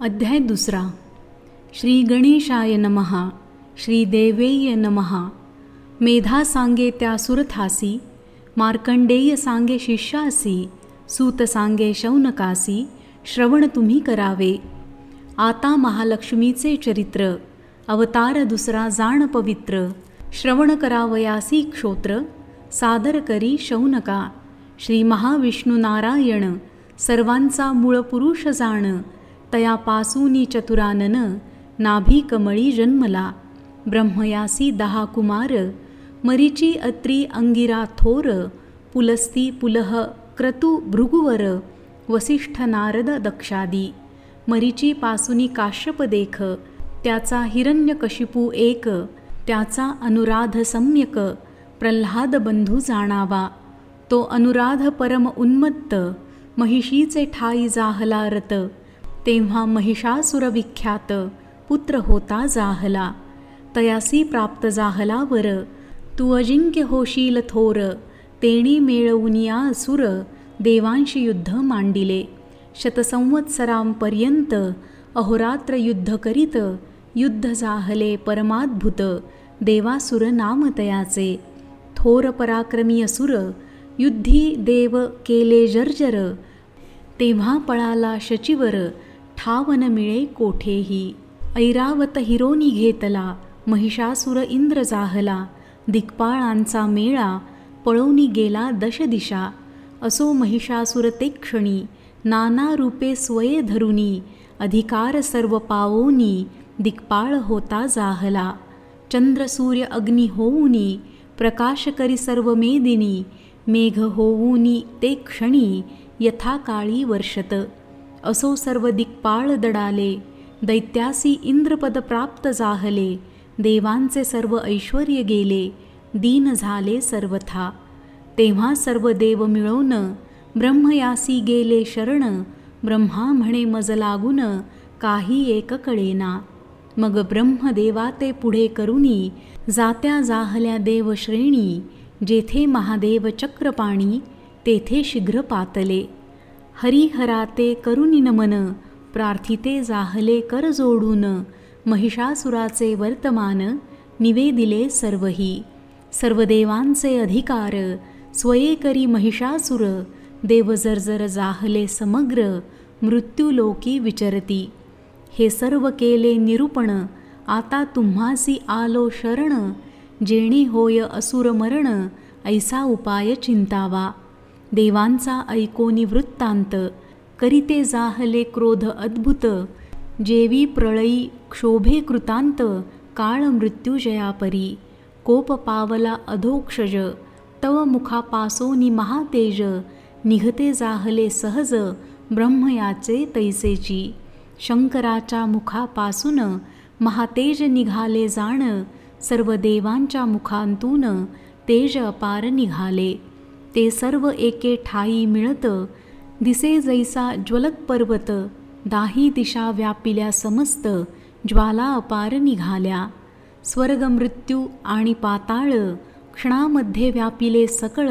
अध्याय दुसरा. श्री गणेशाय नमः. श्री देवेय नमः. मेधा सांगे त्या सुरथासी, मार्कंडेय सांगे शिष्यासी, सूत सांगे शौनकासी, श्रवण तुम्ही करावे. आता महालक्ष्मीचे चरित्र, अवतार दुसरा जाण पवित्र, श्रवण करावयासी क्षोत्र, सादर करी शौनका. श्री महाविष्णू नारायण, सर्वांचा मूळ पुरुष जाण, तयापासूनी चतुरानन, नाभी कमळी जन्मला. ब्रह्मयासी 10 कुमार, मरीची अत्री अंगिरा थोर, पुलस्ती पुलह क्रतु भृगुवर, वसिष्ठ नारद दक्षादी. मरीची पासूनी काश्यप देख, त्याचा हिरण्यकशिपू एक, त्याचा अनुराध सम्यक, प्रल्हाद बंधू जाणावा. तो अनुराध परम उन्मत्त, महिषीचे ठाई जाहला रत. तेव्हा महिषासुर विख्यात, पुत्र होता जाहला. तयासी प्राप्त जाहला वर, तू अजिंक्य होशील थोर. तेणी मिळवूनिया असुर, देवांशी युद्ध मांडिले. शतसंवत्सरांपर्यंत अहोरात्र युद्ध करीत, युद्ध जाहले परमाद्भुत. देवासुर नाम तयाचे, थोर पराक्रमी असुर. युद्धी देव केले जर्जर, तेव्हा पळाला शचीवर. ठावन मिळे कोठेही, ऐरावत हिरोनी घेतला. महिषासुर इंद्र जाहला, दिक्पाळांचा मेळा, पळवूनी गेला दशदिशा. असो महिषासुर ते क्षणी, नाना रूपे स्वये धरुनी. अधिकार सर्व पावोनी, दिक्पाळ होता जाहला. चंद्र सूर्य अग्नी होऊनी, प्रकाश करी सर्व मेदिनी. मेघ होऊनी ते क्षणी, यथाकाळी वर्षत. असो सर्व दिक्पाळ दडाले, दैत्यासी इंद्रपद प्राप्त जाहले. देवांचे सर्व ऐश्वर्य गेले, दीन झाले सर्वथा. तेव्हा सर्व देव मिळवून, ब्रह्मयासी गेले शरण. ब्रह्मा म्हणे मज लागून, काही एक कळेना. मग ब्रह्मदेवा ते पुढे करुनी, जात्या जाहल्या देवश्रेणी. जेथे महादेव चक्रपाणी, तेथे शीघ्र पातले. हरिहराते करुनी नमन, प्रार्थिते जाहले कर जोडून. महिषासुराचे वर्तमान, निवेदिले सर्वही. सर्व देवांचे अधिकार, स्वये करी महिषासुर. देव जर्जर जाहले समग्र, मृत्यूलोकी विचरती. हे सर्व केले निरूपण, आता तुम्हासी आलो शरण. जेणे होय असुर मरण, ऐसा उपाय चिंतावा. देवांचा ऐकोनी वृत्तांत, करीते जाहले क्रोध अद्भुत. जेवी प्रळयी क्षोभे कृतांत, काळ मृत्युजयापरी. कोप पावला अधोक्षज, तव मुखापासोनी महातेज. निघते जाहले सहज, ब्रह्मयाचे तैसेची. शंकराच्या मुखापासून, महातेज निघाले जाण. सर्व देवांच्या मुखांतून, तेज अपार निघाले. ते सर्व एके ठाई मिळत, दिसे जैसा ज्वलत पर्वत. दाही दिशा व्यापिल्या समस्त, ज्वाला अपार निघाल्या. स्वर्ग मृत्यू आणि पाताळ, क्षणामध्ये व्यापिले सकळ.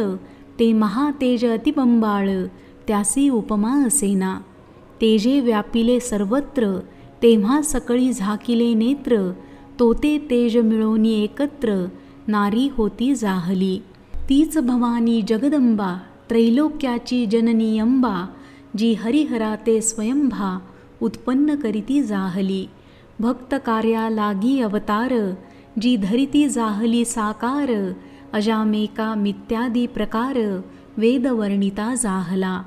ते महातेज अतिबंबाळ, त्यासी उपमा असेना. तेजे व्यापिले सर्वत्र, तेव्हा सकळी झाकिले नेत्र. तो ते तेज मिळवूनी एकत्र, नारी होती जाहली. तीच भवानी जगदंबा, त्रैलोक्याची जननी अंबा. जी हरिहराते स्वयंभा, उत्पन्न करीती जाहली. भक्त कार्या लागी अवतार, जी धरिती जाहली साकार. अजामेका मित्यादी प्रकार, वेद वर्णिता जाहला.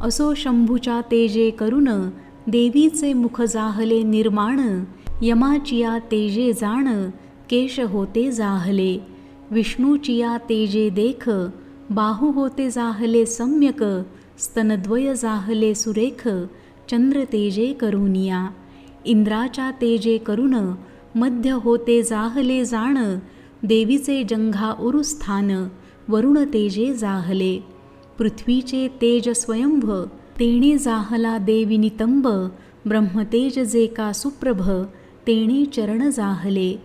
असो शंभूच्या तेजे करुण, देवीचे मुख जाहले निर्माण. यमाचिया तेजे जाण, केश होते जाहले. विष्णूचिया तेजे देख, बाहू होते जाहले सम्यक. स्तनद्वय जाहले सुरेख, चंद्र तेजे करुनिया. इंद्राच्या तेजे करुण, मध्य होते जाहले जाण. देवीचे जंघा उरुस्थान, वरुण तेजे जाहले. पृथ्वीचे तेज स्वयंभ, तेणे जाहला देवी नितंब. ब्रह्मतेज जे का सुप्रभ, तेणे चरण जाहले.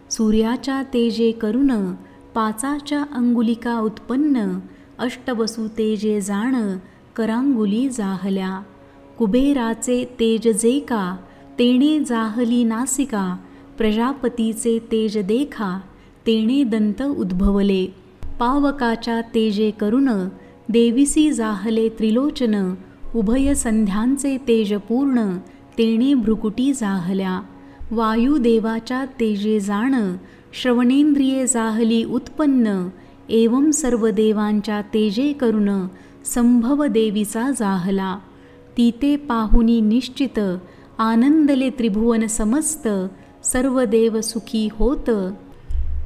सूर्याच्या तेजे करुण, पाचाच्या अंगुलिका उत्पन्न. अष्टवसु तेजे जाण, करांगुली जाहल्या. कुबेराचे तेज जे का, तेणे जाहली नासिका, प्रजापतीचे तेज देखा, तेणे दंत उद्भवले. पावकाच्या तेजे करुण, देवीसी जाहले त्रिलोचन, उभय संध्यांचे तेज पूर्ण, तेणे भ्रुकुटी जाहल्या. वायुदेवाच्या तेजे जाण, श्रवणेंद्रिये जाहली उत्पन्न, एवं सर्व देवांच्या तेजे करुण, संभव देवीचा जाहला. तिते पाहुनी निश्चित, आनंदले त्रिभुवन समस्त, सर्व देव सुखी होत.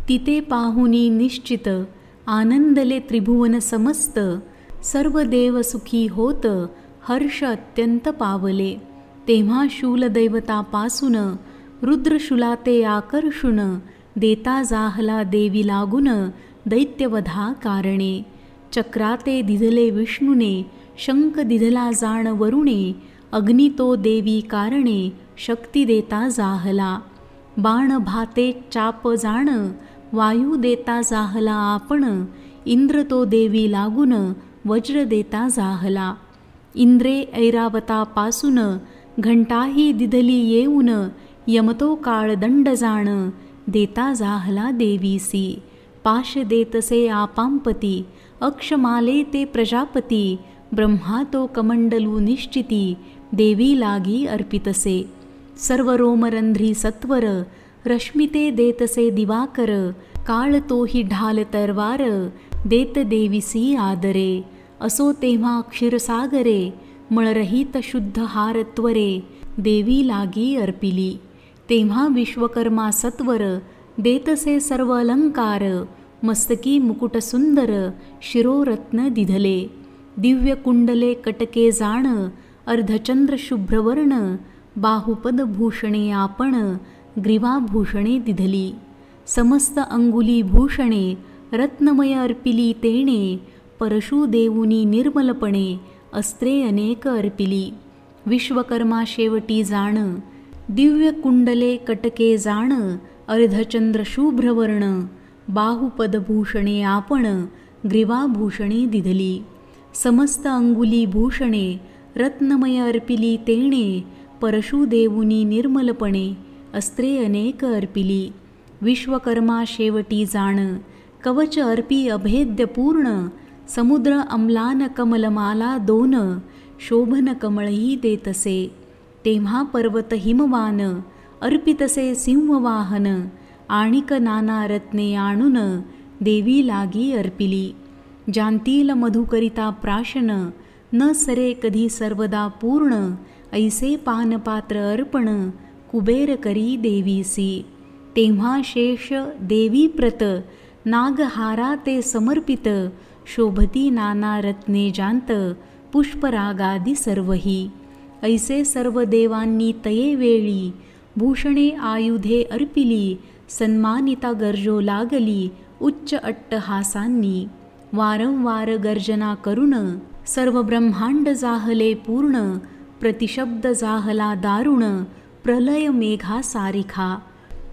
तिते पाहुनी निश्चित, आनंदले त्रिभुवन समस्त, सर्व देव सुखी होत, हर्ष अत्यंत पावले. तेव्हा शूलदैवतापासून रुद्रशूलाते आकर्षुन, देता जाहला देवी लागून, दैत्यवधा कारणे. चक्राते दिधले विष्णुने, शंख दिधला जाण वरुणे, अग्नी तो देवी कारणे, शक्ती देता जाहला. बाण भाते चाप जाण, वायू देता जाहला आपण, इंद्र तो देवी लागून, वज्र देता जाहला. इंद्रे ऐरावतापासून घंटाही दिधली येऊन, यमतो काळदंड जाण, देता जाहला देवीसी. पाश देतसे आपांपती, अक्षमाले ते प्रजापती, ब्रह्मा तो कमंडलू निश्चिती, देवी लागी अर्पितसे. सर्व रोमरंध्री सत्वर, रश्मिते देतसे दिवाकर, काळ तोही ढाल तरवार, देत देवीसी आदरे. असो तेव्हा क्षीरसागरे, मळरहित शुद्ध हार त्वरे, देवी लागी अर्पिली. तेव्हा विश्वकर्मा सत्वर, देतसे सर्व अलंकार, मस्तकी मुकुट सुंदर, शिरोरत्न दिधले. दिव्य कुंडले कटके जाण, अर्धचंद्र शुभ्रवर्ण, बाहुपद भूषणे आपण, ग्रीवाभूषणे दिधली. समस्त अंगुली भूषणे, रत्नमय अर्पिली तेणे, परशु देऊनी निर्मलपणे, अस्त्रे अनेक अर्पिली. विश्वकर्मा शेवटी जाण, दिव्य कुंडले कटके जाण, अर्धचंद्र शुभ्रवर्ण, बाहुपदभूषणे आपण, ग्रीवाभूषणे दिधली. समस्त अंगुली भूषणे, रत्नमय अर्पिली तेणे, परशु देऊनी निर्मलपणे, अस्त्रे अनेक अर्पिली. विश्वकर्मा शेवटी जाण, कवच अर्पी अभेद्य पूर्ण, समुद्र अम्लान कमलमाला दोन, शोभन कमळही देतसे. तेव्हा पर्वत हिमवान, अर्पितसे सिंहवाहन, आणिक नाना रत्ने आणून, देवी लागी अर्पिली. जानतील मधुकरिता प्राशन, न सरे कधी सर्वदा पूर्ण, ऐसे पानपात्र अर्पण, कुबेर करी देवीसी. तेव्हा शेष देवी प्रत, नागहारा ते समर्पित, शोभती नाना रत्ने जांत, पुष्परागादी सर्वही. ऐसे सर्व देवांनी तये वेळी, भूषणे आयुधे अर्पिली, सन्मानिता गर्जो लागली, उच्च अट्टहासांनी. वारंवार गर्जना करून, सर्व ब्रह्मांड जाहले पूर्ण, प्रतिशब्द जाहला दारुण, प्रलय मेघा सारिखा.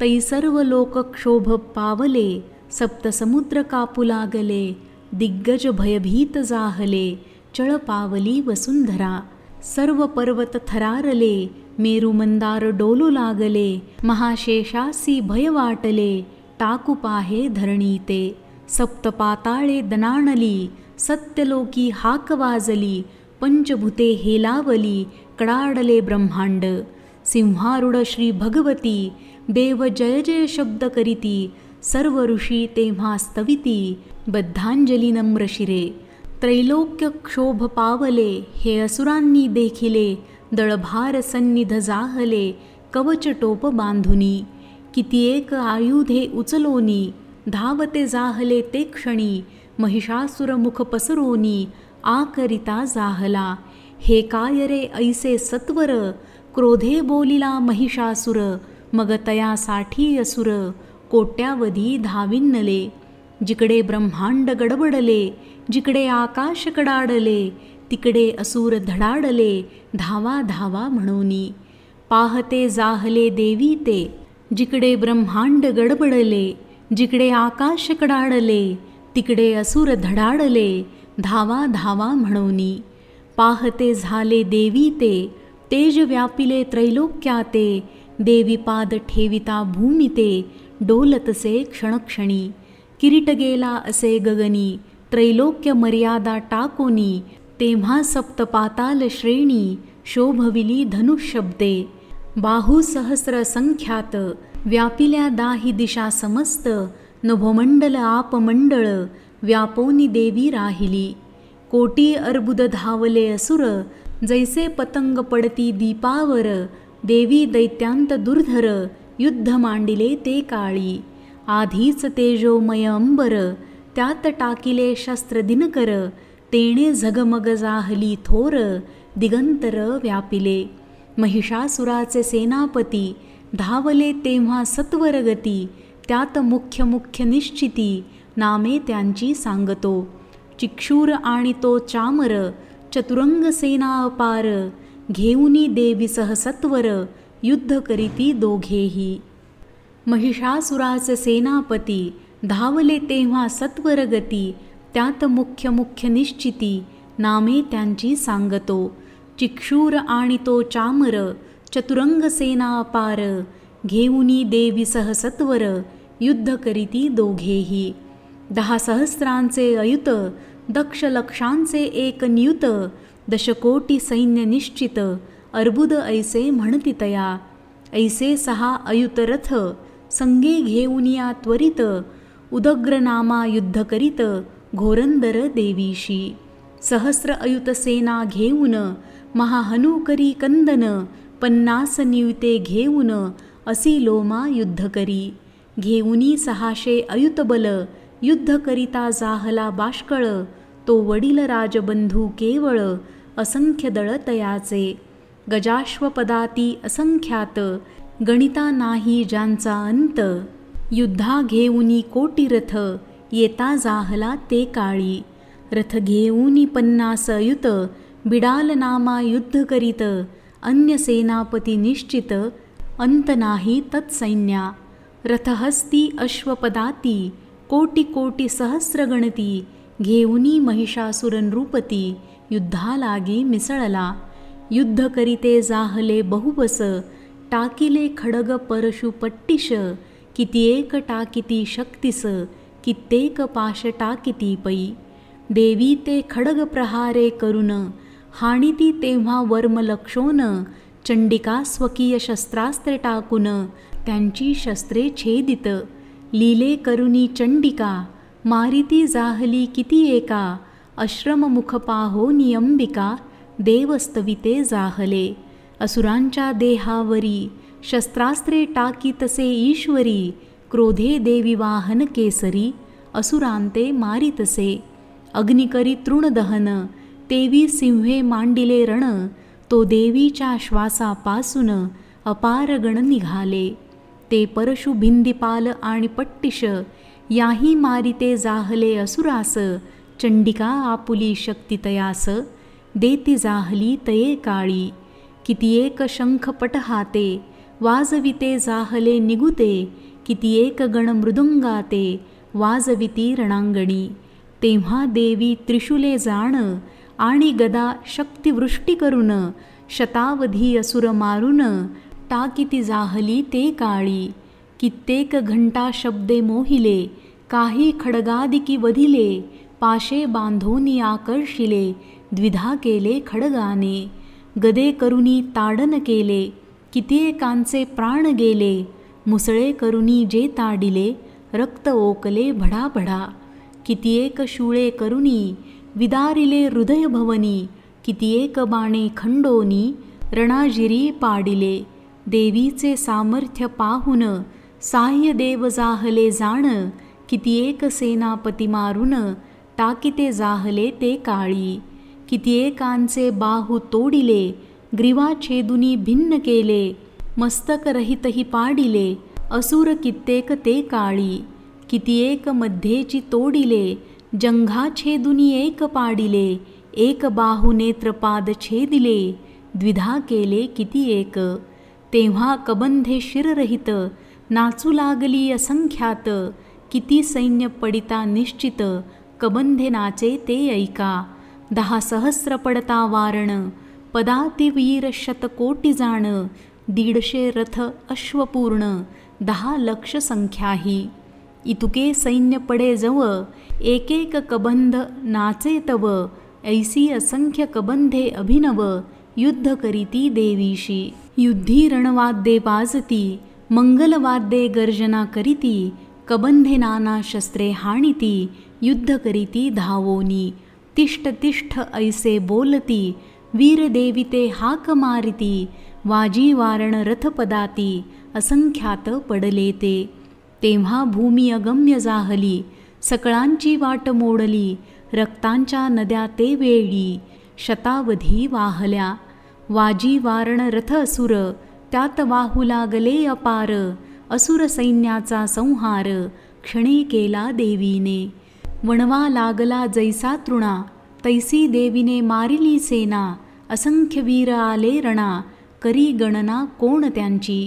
तै सर्व लोक क्षोभ पावले, सप्तसमुद्र कापू लागले, दिग्गज भयभीत जाहले, चळ पावली वसुंधरा. सर्व पर्वत थरारले, मेरू मंदार डोलू लागले, महाशेषासी भय वाटले, टाकू पाहे धरणी ते. सप्तपाताळे दणाणली, सत्यलोकी हाक वाजली, पंचभूते हेलावली, कडाडले ब्रह्मांड. सिंहारूढ श्री भगवती, देव जय जय शब्द करीती, सर्व ऋषी तेव्हा स्तविती, बद्धांजली नम्र शिरे. त्रैलोक्य क्षोभ पावले, हे असुरांनी देखिले, दळभार सन्निध जाहले, कवच टोप बांधुनी. किती एक आयुधे उचलोनी, धावते जाहले ते क्षणी, महिषासुर मुख पसरोनी, आकरिता जाहला. हे काय रे ऐसे सत्वर, क्रोधे बोलिला महिषासुर, मग तयासाठी असुर, कोट्यावधी धाविन्नले. जिकडे ब्रह्मांड गडबडले, जिकडे आकाश कडाडले, तिकडे असुर धडाडले, धावा धावा म्हणोनी. पाहते जाहले देवी ते, जिकडे ब्रह्मांड गडबडले, जिकडे आकाश कडाडले, तिकडे असुर धडाडले, धावा धावा म्हणोनी. पाहते झाले देवी ते, तेज व्यापिले त्रैलोक्याते, देवी पाद ठेविता भूमिते, डोलतसे क्षणक्षणी. किरीट गेला असे गगनी, त्रैलोक्य मर्यादा टाकोनी, तेव्हा सप्त पाताल श्रेणी, शोभविली धनुशब्दे. बाहू सहस्र संख्यात, व्यापिल्या दाही दिशा समस्त, नभोमंडल आपमंडळ, व्यापोनी देवी राहिली. कोटी अर्बुद धावले असुर, जैसे पतंग पडती दीपावर, देवी दैत्यांत दुर्धर, युद्ध मांडिले ते काळी. आधीच तेजोमय अंबर, त्यात टाकिले शस्त्र दिनकर, तेणे झगमग जाहली थोर, दिगंतर व्यापिले. महिषासुराचे सेनापती, धावले तेव्हा सत्वर गती, त्यात मुख्य मुख्य निश्चिती, नामे त्यांची सांगतो. चिक्षूर आणि तो चामर, चतुरंग सेना अपार, घेऊनी देवी सहसत्वर, युद्ध करीती दोघेही. महिषासुराचे सेनापती, धावले तेव्हा सत्वर गती, त्यात मुख्य मुख्य निश्चिती, नामे त्यांची सांगतो. चिक्षूर आणि तो चामर, चतुरंग सेना अपार, घेऊनी देवी सहसत्वर, युद्ध करीती दोघेही. 10 सहस्रांचे अयुत, दक्ष लक्षांचे एक नियुत, दशकोटी सैन्य निश्चित, अर्बुद ऐसे म्हणती तया. ऐसे 6 अयुत रथ, संगे घेऊनिया त्वरित, उदग्र नामा युद्ध करीत, घोरंदर देवीशी. सहस्र अयुत सेना घेऊन, महाहनु करी कंदन, 50 नियुते घेऊन, असी लोमा युद्ध करी. घेऊनी 600 अयुत बल, युद्ध करिता जाहला बाष्कळ, तो वडील राजबंधू केवळ, असंख्य दळ तयाचे. गजाश्वपदाती असंख्यात, गणिता नाही ज्यांचा अंत, युद्धा घेऊनी कोटी रथ, येता जाहला ते काळी. रथ घेऊनी 50 अयुत, बिडाल नामा युद्ध करीत, अन्य सेनापती निश्चित, अंत नाही तत्सैन्या. रथहस्ती अश्वपदाती, कोटी कोटी सहस्र गणती, घेऊनी महिषासुर नृपती, युद्धा लागी मिसळला. युद्ध करीते जाहले बहुबस, टाकिले खडग परशु पट्टिश, कितीएक टाकिती शक्तिस, कित्येक पाश टाकिती पै. देवी ते खडग प्रहारे करून, हाणिती तेव्हा वर्म लक्षोन, चंडिका स्वकीय शस्त्रास्त्रे टाकून, त्यांची शस्त्रे छेदित. लीले करुनी चंडिका, मारिती जाहली किती एका, अश्रम मुख पाहोनी अंबिका, देवस्तविते जाहले. असुरांच्या देहावरी, शस्त्रास्त्रे टाकीतसे ईश्वरी, क्रोधे देवी वाहन केसरी, असुरांते मारितसे. अग्निकरी तृणदहन, तेवी सिंहे मांडिले रण, तो देवीच्या श्वासापासून, अपार गण निघाले. ते परशु भिंदीपाल आणि पट्टिश, याही मारिते जाहले असुरास, चंडिका आपुली शक्ती तयास, देती जाहली तये काळी. कितीएक शंखपट हाते, वाजविते जाहले निगुते, कितीएक गण मृदुंगाते, वाजविती रणांगणी. तेव्हा देवी त्रिशूले जाण, आणि गदा शक्तिवृष्टी करून, शतावधी असुर मारून, टाकिती जाहली ते काळी. कित्येक घंटा शब्दे मोहिले, काही खडगादिकी वधिले, पाशे बांधोनी आकर्षिले, द्विधा केले खडगाने. गदे करुनी ताडन केले, कित्येकांचे प्राण गेले, मुसळे करुनी जे ताडिले, रक्त ओकले भडाभडा. कित्येक शूळे करुनी, विदारिले हृदय भवनी, कित्येक बाणे खंडोनी, रणाजिरी पाडिले. देवीचे सामर्थ्य पाहून, साह्य देव जाहले जाण, कित्येक सेनापती मारून, टाकिते जाहले ते काळी. कित्येकांचे बाहू तोडिले, ग्रीवा छेदुनी भिन्न केले, मस्तक रहितही पाडिले, असुर कित्येक ते काळी. कित्येक मध्येची तोडिले, जंघा छेदुनी एक पाडिले, एक बाहू नेत्रपाद छेदिले, द्विधा केले कितीएक. तेव्हा कबंधे शिररहित, नाचू लागली असंख्यात, किती सैन्य पडिता निश्चित, कबंधे नाचे ते ऐका. 10 सहस्र पडता वारण, पदातिवीर शतकोटी जाण, 150 रथ अश्वपूर्ण, 10 लक्ष संख्याही. इतुके सैन्य पडे जव, एक एक कबंध नाचे तव, ऐसी असंख्य कबंधे अभिनव, युद्ध करीती देवीशी. युद्धी रणवाद्ये वाजती, मंगलवाद्ये गर्जना करीती, कबंधे नाना शस्त्रे हाणिती, युद्ध करीती धावोनी. तिष्ठ तिष्ठ ऐसे बोलती, वीर देविते हाक मारिती, वाजी वारण रथपदाती, असंख्यात पडले ते. तेव्हा भूमी अगम्य जाहली, सकळांची वाट मोडली, रक्तांच्या नद्या ते वेळी, शतावधी वाहल्या. वाजी वारण रथ असुर, त्यात वाहू लागले अपार, असुर सैन्याचा संहार, क्षणी केला देवीने. वणवा लागला जैसा तृणा, तैसी देवीने मारिली सेना, असंख्य वीर आले रणा, करी गणना कोण त्यांची.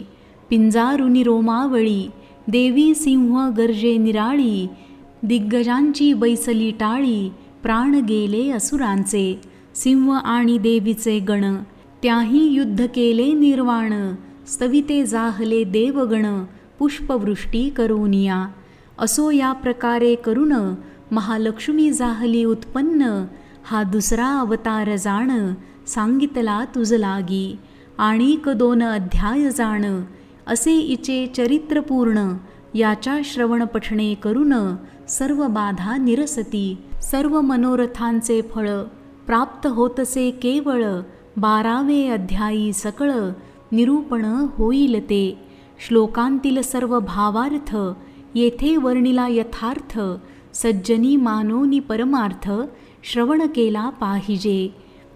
पिंजारुनी रोमावळी, देवी सिंह गर्जे निराळी, दिग्गजांची बैसली टाळी, प्राण गेले असुरांचे. सिंह आणि देवीचे गण, त्याही युद्ध केले निर्वाण, स्तविते जाहले देवगण, पुष्पवृष्टी करोनिया. असो या प्रकारे करून, महालक्ष्मी जाहली उत्पन्न, हा दुसरा अवतार जाण, सांगितला तुझ लागी. आणिक 2 अध्याय जाण, असे इचे चरित्र पूर्ण, याच्या श्रवण पठणे करून, सर्व बाधा निरसती, सर्व मनोरथांचे फळ प्राप्त होतसे केवळ. 12वे अध्यायी सकळ, निरूपण होईल ते. श्लोकांतील सर्व भावार्थ, येथे वर्णिला यथार्थ, सज्जनी मानोनी परमार्थ, श्रवण केला पाहिजे.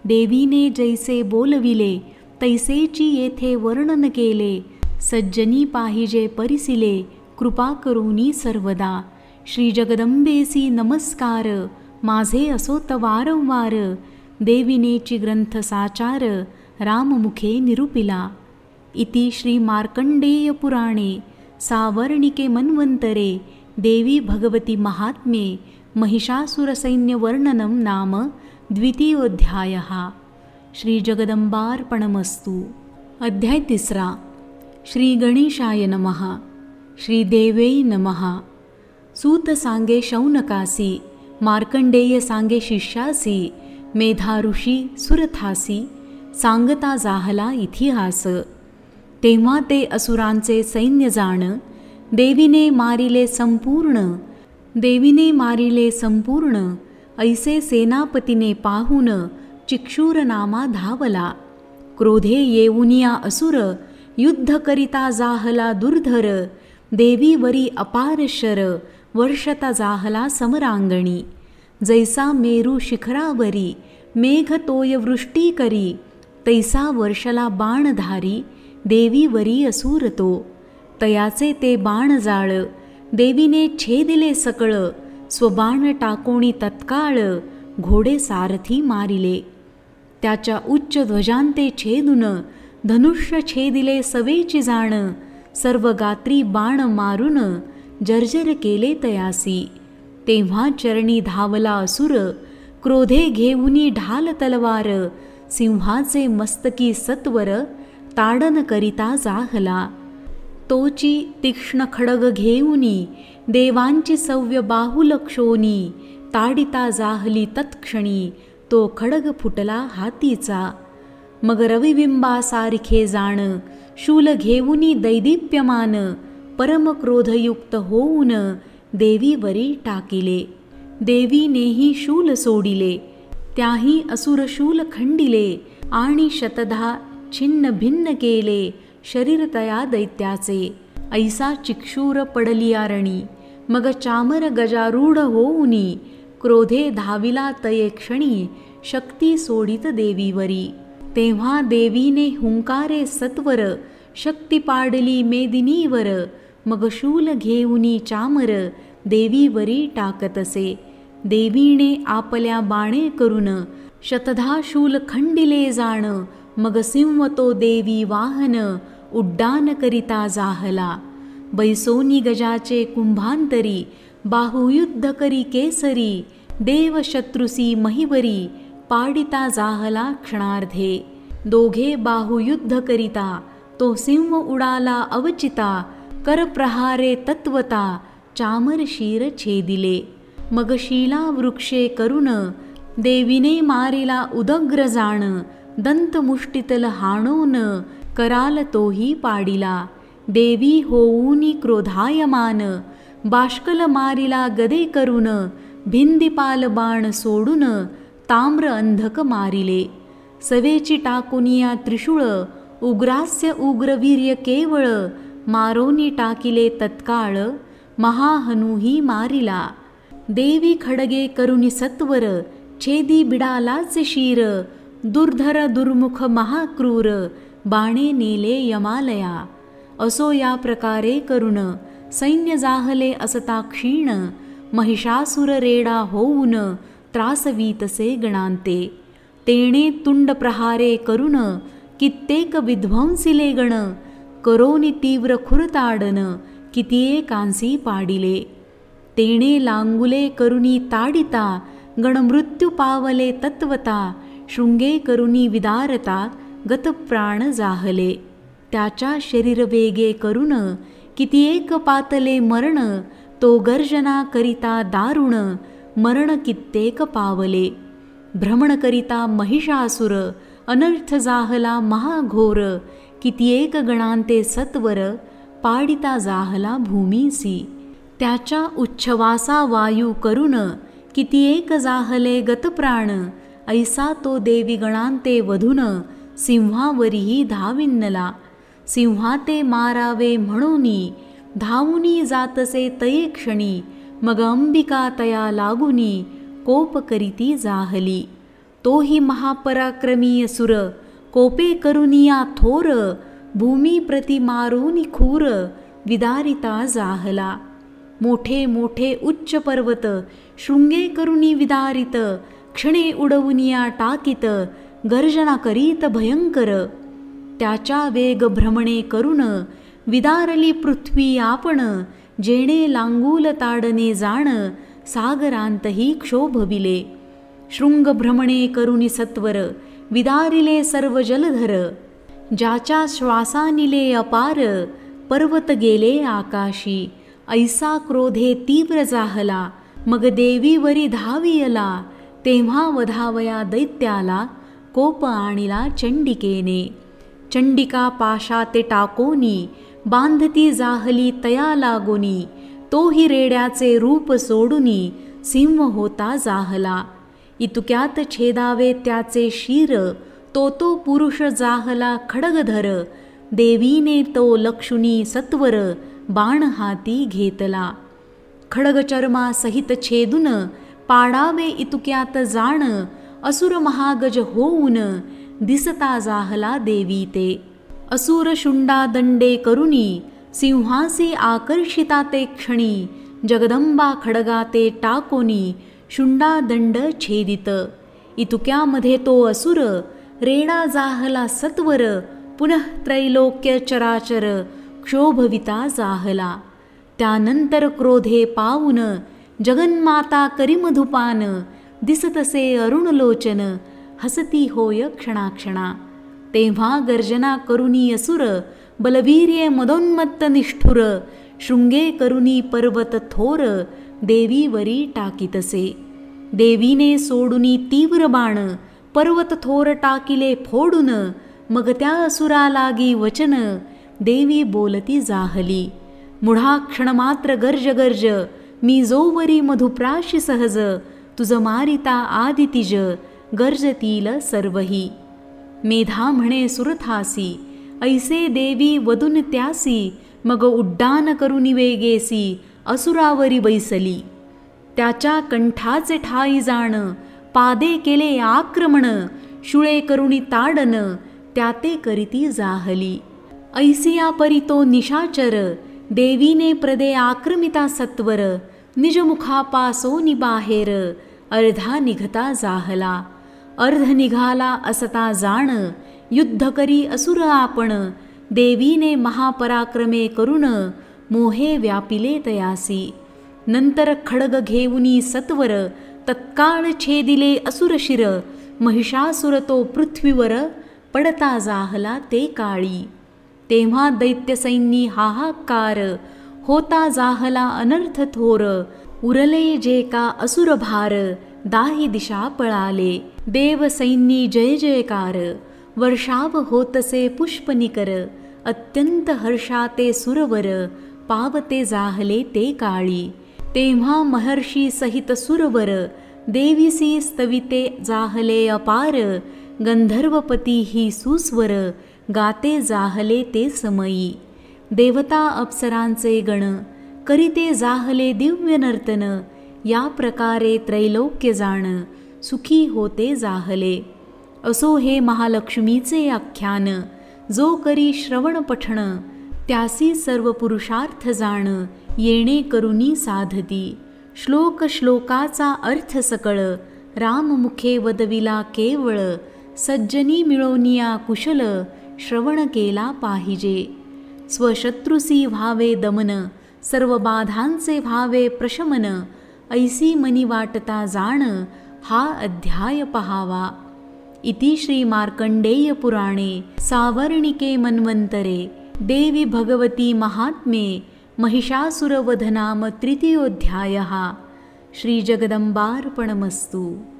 देवीने जैसे बोलविले, तैसेची येथे वर्णन केले, सज्जनी पाहिजे परिसिले, कृपा करुनी सर्वदा. श्री जगदंबेसी नमस्कार, माझे असोत वारंवार, देविनेची ग्रंथ साचार, राममुखे निरूपिला. इति श्री मार्कंडेय पुराणे सावर्णिके मन्वंतरे देवी भगवती महात्म्ये महिषासुरसैन्य वर्णनं नाम 2य श्री जगदंबार्पणमस्तु. अध्याय 3. श्री गणेशाय नमः. श्री देवै नमः. सूत सांगे शौनकासी, मार्कंडेय सांगे शिष्यासी, मेधा ऋषी सुरथासी, सांगता जाहला इतिहास. तेव्हा ते असुरांचे सैन्य जाण, देवीने मारिले संपूर्ण, ऐसे सेनापतीने पाहून, चिक्षूर नामा धावला. क्रोधे येऊनिया असुर, युद्ध करिता जाहला दुर्धर, देवीवरी अपार शर, वर्षता जाहला समरांगणी. जैसा मेरू शिखरावरी, मेघ तोय वृष्टी करी, तैसा वर्षला बाणधारी, देवीवरी असुर तो. तयाचे ते बाण जाळ, देवीने छेदिले सकळ, स्वबाण टाकोणी तत्काळ, घोडे सारथी मारिले. त्याच्या उच्च ध्वजांते छेदून, धनुष्य छेदिले सवेची जाण, सर्व गात्री बाण मारून, जर्जर केले तयासी. तेव्हा चरणी धावला असुर, क्रोधे घेऊनी ढाल तलवार, सिंहाचे मस्तकी सत्वर, ताडन करिता जाहला. तोची तीक्ष्ण खडग घेऊनी, देवांची सव्य बाहुलक्षोनी, ताडिता जाहली तत्क्षणी, तो खडग फुटला हातीचा. मग रविबिंबासारखे जाण, शूल घेऊनी दैदिप्यमान, परम क्रोधयुक्त होऊन, देवीवरी टाकिले. देवीनेही शूल सोडिले, त्याही असुर शूल खंडिले, आणि शतधा छिन्न भिन्न केले, शरीर तया दैत्याचे. ऐसा चिक्षूर पडलिया रणी, मग चामर गजारूढ होऊनी, क्रोधे धाविला तये क्षणी, शक्ती सोडित देवीवरी. तेव्हा देवीने हुंकारे सत्वर, शक्ती पाडली मेदिनीवर, मग शूल घेऊनी चामर, देवीवरी टाकतसे. देवीने आपल्या बाणे करून, शतधा शूल खंडिले जाण, मग सिंह तो देवी वाहन, उड्डाण करिता जाहला. बैसोनी गजाचे कुंभांतरी, बाहुयुद्ध करी केसरी, देव शत्रुसी महिवरी, पाडिता जाहला क्षणार्धे. दोघे बाहुयुद्ध करिता, तो सिंह उडाला अवचिता, कर प्रहारे तत्वता, चामर शीर छेदिले. मग शिला वृक्षे करुण, देवीने मारिला उदग्र जाण, दंत मुष्टितल हाणोन, कराल तोही पाडिला. देवी होऊनी क्रोधायमान, बाष्कल मारिला गदे करून, भिंदीपाल बाण सोडून, ताम्र अंधक मारिले. सवेची टाकुनिया त्रिशूळ, उग्रास्य उग्रवीर्य केवळ, मारोनी टाकिले तत्काळ, महाहनुही मारिला. देवी खडगे करुनी सत्वर, छेदी बिडालाच शीर, दुर्धर दुर्मुख महाक्रूर, बाणे नेले यमालया. असो या प्रकारे करुण, सैन्य जाहले असता क्षीण, महिषासुर रेडा होऊन, त्रासवीतसे गणांते. तेणे तुंड प्रहारे करुण, कित्येक विध्वंसिले गण, करोनी तीव्र खुरताडन, कितीये कांसी पाडिले. तेणे लांगुले करुनी ताडिता, गण मृत्यू पावले तत्वता, शृंगे करुनी विदारता, गतप्राण जाहले. त्याच्या शरीर वेगे करुण, कितीएक पातले मरण, तो गर्जना करिता दारुण, मरण कित्येक पावले. भ्रमण करिता महिषासुर, अनर्थ जाहला महाघोर, कित्येक गणांते सत्वर, पाडिता जाहला भूमीसी. त्याच्या उच्छवासा वायू करुण, कित्येक जाहले गतप्राण, ऐसा तो देवी गणांते वधून, सिंहावरीही धाविन्नला. सिंहाते मारावे म्हणूनी, धावुनी जातसे तये क्षणी, मग अंबिका तया लागुनी, कोप करीती जाहली. तोही महापराक्रमी असुर, कोपे करुनिया थोर, भूमी प्रति मारुनी खूर, विदारिता जाहला. मोठे मोठे उच्च पर्वत, शृंगे करुनी विदारित, क्षणे उडवुनिया टाकीत, गर्जना करीत भयंकर. त्याच्या वेग भ्रमणे करुण, विदारली पृथ्वी आपण, जेणे लांगूल ताडने जाण, सागरांतही क्षोभविले. शृंग भ्रमणे करुनी सत्वर, विदारिले सर्व जलधर, ज्याच्या श्वासानिले अपार, पर्वत गेले आकाशी. ऐसा क्रोधे तीव्र जाहला, मग देवीवरी धावियला, तेव्हा वधावया दैत्याला, कोप आणिला चंडिकेने. चंडिका पाशाते टाकोनी, बांधती जाहली तया लागोनी, तोही रेड्याचे रूप सोडुनी, सिंह होता जाहला. इतुक्यात छेदावे त्याचे शिर, तो पुरुष जाहला खडगधर, देवीने तो लक्षुनी सत्वर, बाण हाती घेतला. खडगचर्मा सहित छेदून, पाडावे इतुक्यात जाण, असुर महागज होऊन, दिसता जाहला देवी ते. असुर शुंडा दंडे करुनी, सिंहासी आकर्षिता ते क्षणी, जगदंबा खडगाते टाकोनी, शुंडा दंड छेदित. इतुक्यामध्ये तो असुर, रेडा जाहला सत्वर, पुनः त्रैलोक्य चराचर, क्षोभविता जाहला. त्यानंतर क्रोधे पावून, जगन्माता करिमधुपान, दिसतसे अरुणलोचन, हसती होय क्षणाक्षणा. तेव्हा गर्जना करुनी असुर, बलवीर्ये मदोन्मत्त निष्ठुर, शृंगे करुनी पर्वत थोर, देवीवरी टाकीतसे. देवीने सोडुनी तीव्र बाण, पर्वत थोर टाकिले फोडून, मग त्या असुरा लागी वचन, देवी बोलती जाहली. मुढा क्षणमात्र गर्ज गर्ज, मी जोवरी मधुप्राशी सहज, तुझ मारिता आदितिज, गर्जतील सर्वही. मेधा म्हणे सुरथासी, ऐसे देवी वदून त्यासी, मग उड्डाण करुनी वेगेसी, असुरावरी बैसली. त्याच्या कंठाचे ठाई जाण, पादे केले आक्रमण, शुळे करुणी ताडन, त्याते करीती जाहली. ऐसिया परी तो निशाचर, देवीने प्रदे आक्रमिता सत्वर, निजमुखापासोनी बाहेर, अर्धा निघता जाहला. अर्ध निघाला असता जाण, युद्ध करी असुर आपण, देवीने महापराक्रमे करुण, मोहे व्यापिले तयासी. नंतर खडग घेऊनी सत्वर, तत्काळ छेदिले असुरशिर, महिषासुर तो पृथ्वीवर, पडता जाहला ते काळी. तेव्हा दैत्यसैन्यी हाहाकार, होता जाहला अनर्थ थोर. उरले जे का असुरभार, दाही दिशा पळाले. देवसैन्यी जय जयकार, वर्षाव होतसे पुष्पनिकर. अत्यंत हर्षाते सुरवर, पावते जाहले ते काळी. तेव्हा महर्षी सहित सुरवर, देवीसी स्तविते जाहले अपार. गंधर्वपती ही सुस्वर, गाते जाहले ते समयी. देवता अप्सरांचे गण, करीते जाहले दिव्य नर्तन. या प्रकारे त्रैलोक्य जाण, सुखी होते जाहले. असो हे महालक्ष्मीचे आख्यान, जो करी श्रवण पठण. त्यासी सर्व पुरुषार्थ जाण, येणे करुनी साधती. श्लोक श्लोकाचा अर्थ सकळ, राममुखे वदविला केवळ. सज्जनी मिळवनिया कुशल, श्रवण केला पाहिजे. स्वशत्रुसी व्हावे दमन, सर्व बाधांचे व्हावे प्रशमन. ऐसी मनी वाटता जाण, हा अध्याय पहावा. इति श्री मार्कंडेय पुराणे सावर्णिके मन्वंतरे देवी भगवती महात्म्ये महिषासुरवध नाम तृतीयोऽध्यायः. श्री जगदंबार्पणमस्तु.